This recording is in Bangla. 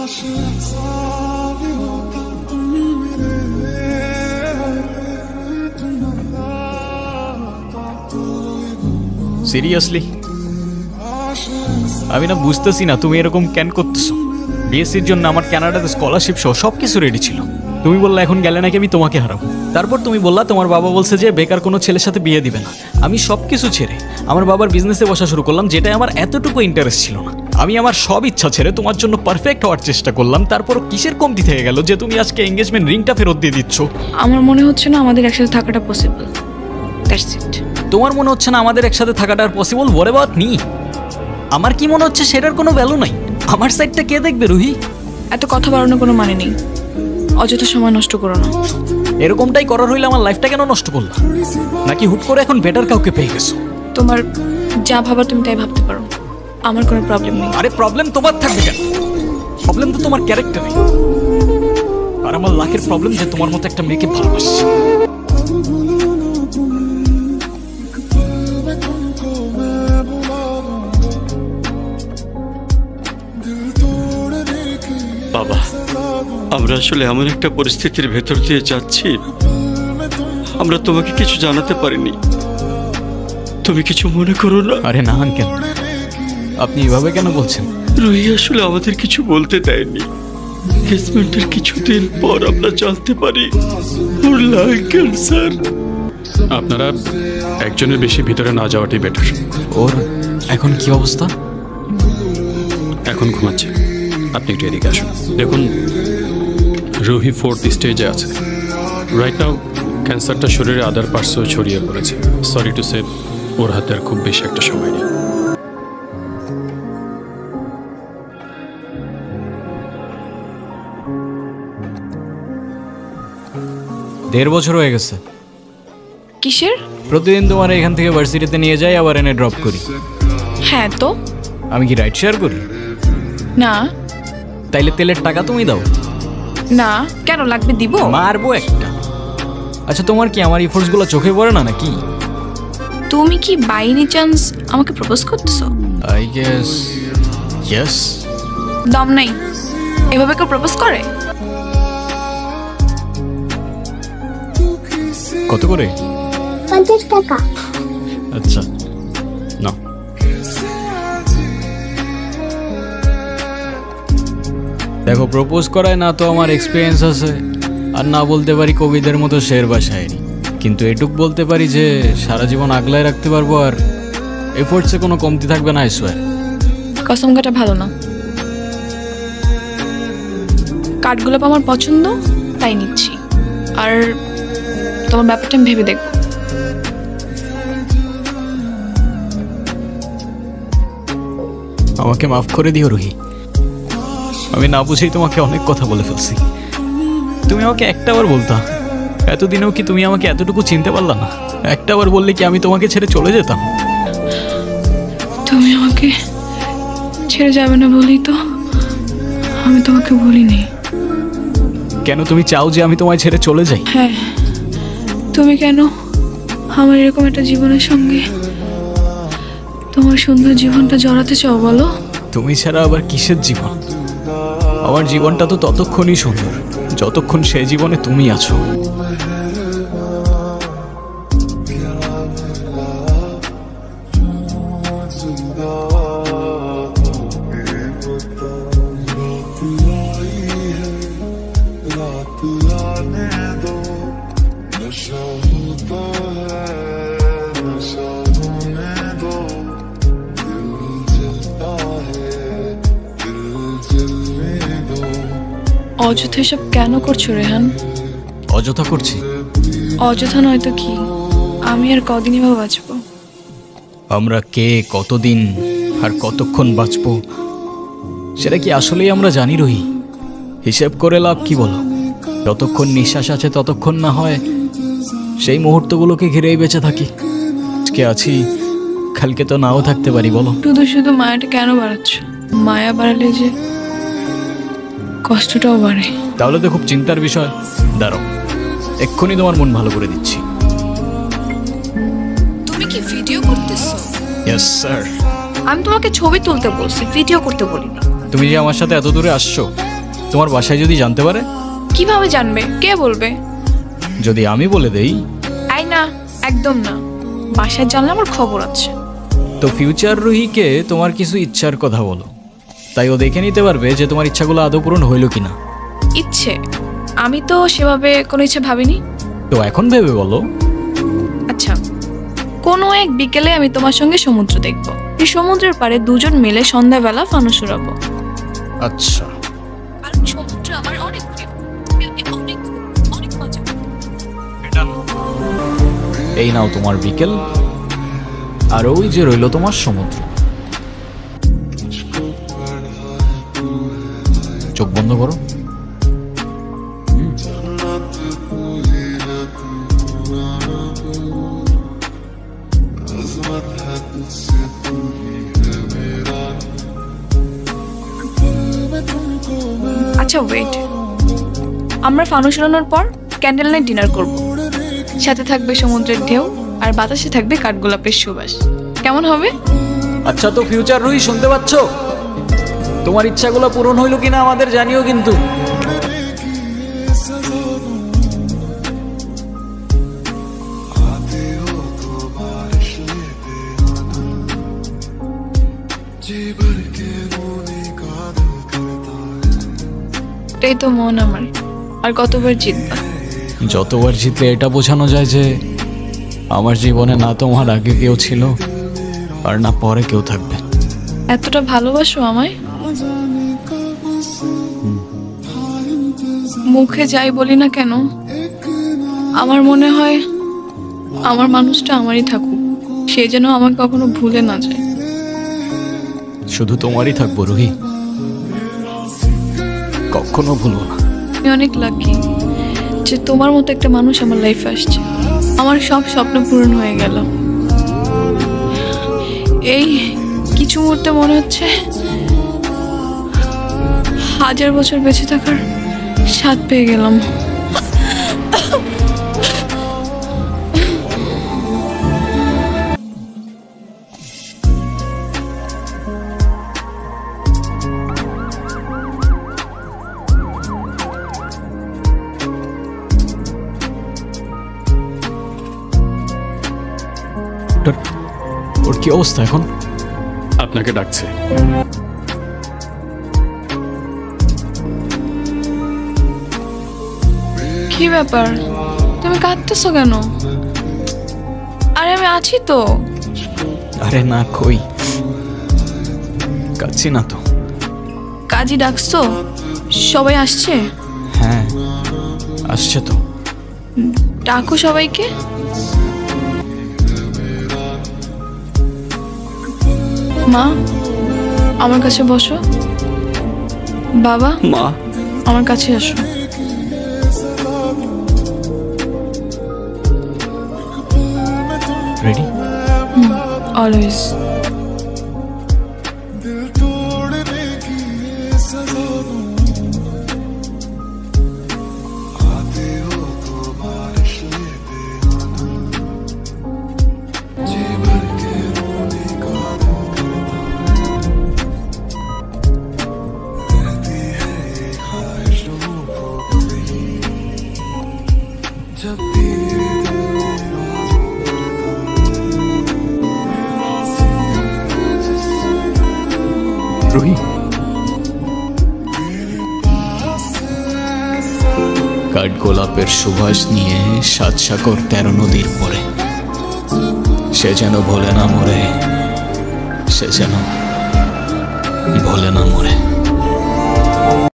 সিরিয়াসলি আমি না বুঝতেছি না তুমি এরকম কেন করতেছো। বিএসসির জন্য আমার কানাডাতে স্কলারশিপ সহ সবকিছু রেডি ছিল। তুমি বললা এখন গেলে নাকি আমি তোমাকে হারাবো। তারপর তুমি বললা তোমার বাবা বলছে যে বেকার কোনো ছেলের সাথে বিয়ে দিবে না। আমি সবকিছু ছেড়ে আমার বাবার বিজনেসে বসা শুরু করলাম, যেটাই আমার এতটুকু ইন্টারেস্ট ছিল না। আমি আমার সব ইচ্ছা ছেড়ে তোমার জন্য পারফেক্ট হওয়ার চেষ্টা করলাম। তারপর কিসের কমতি থেকে গেল যে তুমি আজকে এঙ্গেজমেন্ট রিংটা ফেরত দিয়ে দিচ্ছ? আমার মনে হচ্ছে না আমাদের একসাথে থাকাটা পসিবল। That's it. তোমার মনে হচ্ছে না আমাদের একসাথে থাকাটা আর পসিবল? What about me? আমার কি মনে হচ্ছে সেটার কোনো ভ্যালু নাই? আমার সাইডটা কে দেখবে রুহি? এত কথা বাড়ানোর কোনো মানে নেই, অযথা সময় নষ্ট করো না। এরকমটাই করার হইলে আমার লাইফটা কেন নষ্ট করলা? নাকি হুট করে এখন বেটার কাউকে পেয়ে গেছো? তোমার যা ভাবার তুমি তাই ভাবতে পারো, আমার কোনো প্রবলেম নেই। আরে প্রবলেম তোমার থাকবে কেন? প্রবলেম তো তোমার ক্যারেক্টারে। আর আমার লাখের প্রবলেম যে তোমার মতো একটা মেয়েকে ভালোবাসছে। বাবা, আমরা আসলে এমন একটা পরিস্থিতির ভেতর দিয়ে যাচ্ছি, আমরা তোমাকে কিছু জানাতে পারিনি। তুমি কিছু মনে করো না। আরে না আঙ্কেল, আপনি এভাবে কেন বলছেন? রুহি আসলে আমাদের কিছু বলতে দেয়নি। এনগেজমেন্টের কিছুদিন পর আমরা জানতে পারি ওর লাং ক্যান্সার। আপনারা একজনের বেশি ভিতরে না যাওয়াটাই বেটার। ওর এখন কি অবস্থা? এখন ঘুমাচ্ছে। আপনি একটু এদিকে আসুন। দেখুন, রুহি 4th স্টেজে আছে। রাইট নাও ক্যান্সারটা শরীরে আদার পার্টসও ছড়িয়ে পড়েছে। সরি টু সে, ওর হাতে আর খুব বেশি একটা সময় নেই। দেড় বছর হয়ে গেছে। কিসের? প্রতিদিন তোমার এখান থেকে ভার্সিটিতে নিয়ে যাই, আবার এনে ড্রপ করি। হ্যাঁ তো। আমি কি রাইড শেয়ার করি? না। তাইলে তেলের টাকা তুমি দাও। না, কেন লাগবে? দিব। মারবো একটা। আচ্ছা, তোমার কি আমার ইফোর্টস গুলো চোখে পড়ে না নাকি? তুমি কি বাই এনি চান্স আমাকে প্রপোজ করতেছো? I guess yes. দম নাই, এভাবে কেউ প্রপোজ করে? কত করে? 50 টাকা। আচ্ছা না, দেখো প্রপোজ করায় না তো আমার এক্সপিরিয়েন্স আছে, আর না বলতে পারি কবিদের মতো শের বা শায়েরি, কিন্তু এটুক বলতে পারি যে সারা জীবন আগলায় রাখতে পারবো, আর এফোর্টসে কোনো কমতি থাকবে না। I swear. কসম কাটা ভালো না। কাঠগোলাপ আমার পছন্দ, তাই নিচ্ছি। আর তোমার ব্যাপারটা আমি ভেবে দেখবো। আমাকে মাফ করে দিও রুহি, আমি না বুঝেই তোমাকে অনেক কথা বলে ফেলছি। তুমি আমাকে একটাবার বলতা, এতদিনেও কি তুমি আমাকে এতটুকু চিনতে পারলা না? একটাবার বললে কি আমি তোমাকে ছেড়ে চলে যেতাম? তুমি আমাকে ছেড়ে যাবে না বলেই তো আমি তোমাকে বলিনি। কেন তুমি চাও যে আমি তোমায় ছেড়ে চলে যাই? হ্যাঁ, তুমি কেন আমার এরকম একটা জীবনের সঙ্গে তোমার সুন্দর জীবনটা জড়াতে চাও বলো? তুমি ছাড়া আবার কিসের জীবন? আমার জীবনটা তো ততক্ষণই সুন্দর যতক্ষণ সেই জীবনে তুমি আছো। অযথা এসব কেন করছো রেহান? অযথা করছি? অযথা নয় তো কি, আমি আর কদিনই বা বাঁচবো? আমরা কে, কতদিন আর কতক্ষণ বাঁচবো সেটা কি আসলেই আমরা জানি রহি? হিসেব করে লাভ কি বলো? যতক্ষণ নিঃশ্বাস আছে ততক্ষণ না হয় সেই মুহূর্তগুলোকে ঘিরেই বেঁচে থাকি। আজকে আছি, কালকে তো নাও থাকতে পারি, বলো? শুধু শুধু মায়াটা কেন বাড়াচ্ছ? মায়া বাড়ালে যে কষ্টটাও বাড়ে। তাহলে তো খুব চিন্তার বিষয়। দাঁড়াও, এক্ষুনি তোমার মন ভালো করে দিচ্ছি। তুমি কি ভিডিও করতেছো? Yes sir. আমি তোমাকে ছবি তুলতে বলছি, ভিডিও করতে বলিনি। তুমি যে আমার সাথে এত দূরে আসছো তোমার বাসায় যদি জানতে পারে? কিভাবে জানবে? কে বলবে? যদি আমি বলে দেই? আই না, একদম না। বাসায় জানলে আমার খবর আছে। তো ফিউচার রুহিকে তোমার কিছু ইচ্ছার কথা বলো, তাই ও দেখে নিতে পারবে যে তোমার ইচ্ছাগুলো আদৌ পূরণ হইল কিনা। ইচ্ছে? আমি তো সেভাবে কোনো ইচ্ছে ভাবিনি। তো এখন ভেবে বলো। আচ্ছা, কোনো এক বিকেলে আমি তোমার সঙ্গে সমুদ্র দেখব। এই সমুদ্রের পাড়ে দুজন মিলে সন্ধ্যাবেলা ফানুস উড়াবো। আচ্ছা, আর সমুদ্র আমার অনেক প্রিয়। অনেক অনেক মজা। এই নাও তোমার বিকেল, আর ওই যে রইল তোমার সমুদ্র। চোখ বন্ধ করো। আচ্ছা ওয়েট, আমরা ফানুস উড়ানোর পর ক্যান্ডেল নাইট ডিনার করব। সাথে থাকবে সমুদ্রের ঢেউ, আর বাতাসে থাকবে কাঠগোলাপের সুবাস। কেমন হবে? আচ্ছা, তো ফিউচার রুহি শুনতে পাচ্ছ? তোমার ইচ্ছাগুলো পূরণ হইল কিনা আমাদের জানিও কিন্তু। এটাই তো মন আমার, আর কতবার জিতবা? যতবার জিতলে এটা বোঝানো যায় যে আমার জীবনে না তোমার আগে কেউ ছিল, আর না পরে কেউ থাকবে। এতটা ভালোবাসো আমায়? মুখে যাই বলি না কেন, আমার মনে হয় আমার মানুষটা আমারই থাকুক, সে যেন আমাকে কখনো ভুলে না যায়। শুধু তোমারই থাকবো রুহি, কখনো ভুলবো না। আমি অনেক লাকি যে তোমার মতো একটা মানুষ আমার লাইফে আসছে। আমার সব স্বপ্ন পূরণ হয়ে গেল। এই কিছু মুহূর্তে মনে হচ্ছে 1000 বছর বেঁচে থাকার স্বাদ পেয়ে গেলাম। ওর কি অবস্থা এখন? আপনাকে ডাকছে। কি ব্যাপার, তুমি কাঁদতেছো কেন? আরে আমি আছি তো। আরে না, কই কাচ্ছি না তো। কাজী ডাকছো? সবাই আসছে? হ্যাঁ, আসছে তো। ডাকো সবাইকে। মা, আমার কাছে বসো। বাবা, মা, আমার কাছে আসো। রেডি? অলওয়েজ। রুহি, কাঠগোলাপের সুবাস নিয়ে 7 সাগর 13 নদীর পরে সে যেন ভোলে না মরে, সে যেন ভোলে না মরে।